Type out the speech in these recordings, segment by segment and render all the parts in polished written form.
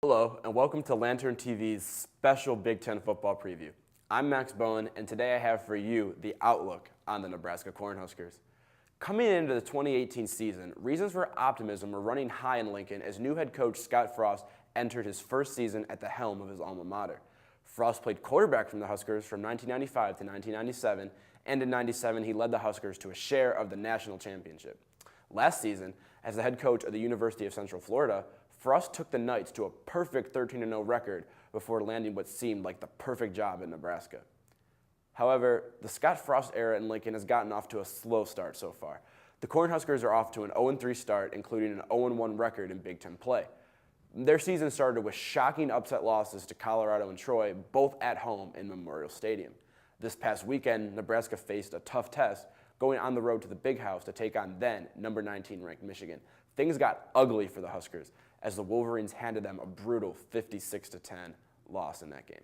Hello, and welcome to Lantern TV's special Big Ten football preview. I'm Max Bowen, and today I have for you the outlook on the Nebraska Cornhuskers. Coming into the 2018 season, reasons for optimism were running high in Lincoln as new head coach Scott Frost entered his first season at the helm of his alma mater. Frost played quarterback from the Huskers from 1995 to 1997, and in 97 he led the Huskers to a share of the national championship. Last season, as the head coach of the University of Central Florida, Frost took the Knights to a perfect 13-0 record before landing what seemed like the perfect job in Nebraska. However, the Scott Frost era in Lincoln has gotten off to a slow start so far. The Cornhuskers are off to an 0-3 start, including an 0-1 record in Big Ten play. Their season started with shocking upset losses to Colorado and Troy, both at home in Memorial Stadium. This past weekend, Nebraska faced a tough test, going on the road to the Big House to take on then number 19 ranked Michigan. Things got ugly for the Huskers as the Wolverines handed them a brutal 56-10 loss in that game.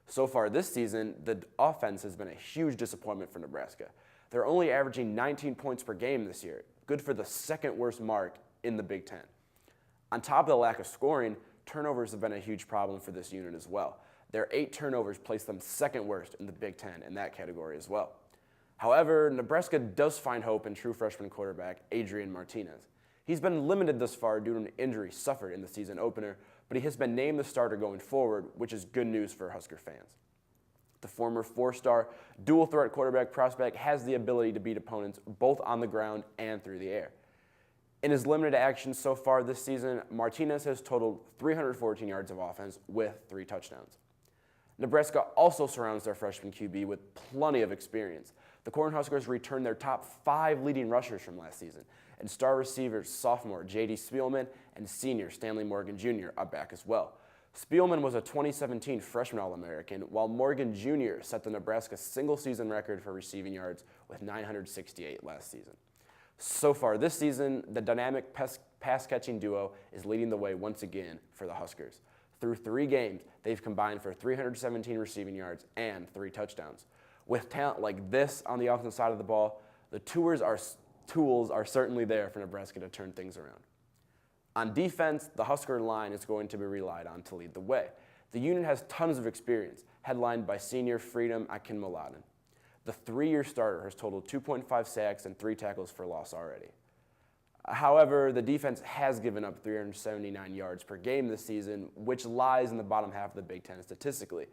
So far this season, the offense has been a huge disappointment for Nebraska. They're only averaging 19 points per game this year, good for the second worst mark in the Big Ten. On top of the lack of scoring, turnovers have been a huge problem for this unit as well. Their 8 turnovers place them second worst in the Big Ten in that category as well. However, Nebraska does find hope in true freshman quarterback Adrian Martinez. He's been limited thus far due to an injury suffered in the season opener, but he has been named the starter going forward, which is good news for Husker fans. The former 4-star dual-threat quarterback prospect has the ability to beat opponents both on the ground and through the air. In his limited action so far this season, Martinez has totaled 314 yards of offense with 3 touchdowns. Nebraska also surrounds their freshman QB with plenty of experience. The Cornhuskers returned their top 5 leading rushers from last season, and star receivers sophomore J.D. Spielman and senior Stanley Morgan Jr. are back as well. Spielman was a 2017 freshman All-American, while Morgan Jr. set the Nebraska single-season record for receiving yards with 968 last season. So far this season, the dynamic pass-catching duo is leading the way once again for the Huskers. Through 3 games, they've combined for 317 receiving yards and 3 touchdowns. With talent like this on the offensive side of the ball, the tools are certainly there for Nebraska to turn things around. On defense, the Husker line is going to be relied on to lead the way. The unit has tons of experience, headlined by senior Freedom Akinmoladen. The 3-year starter has totaled 2.5 sacks and 3 tackles for loss already. However, the defense has given up 379 yards per game this season, which lies in the bottom half of the Big Ten statistically.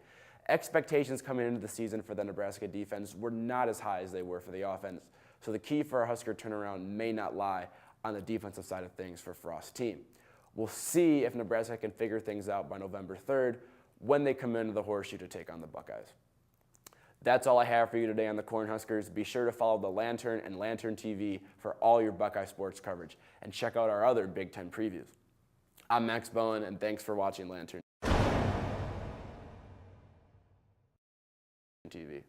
Expectations coming into the season for the Nebraska defense were not as high as they were for the offense, so the key for a Husker turnaround may not lie on the defensive side of things for Frost's team. We'll see if Nebraska can figure things out by November 3rd when they come into the Horseshoe to take on the Buckeyes. That's all I have for you today on the Cornhuskers. Be sure to follow the Lantern and Lantern TV for all your Buckeye sports coverage, and check out our other Big Ten previews. I'm Max Bowen, and thanks for watching Lantern TV.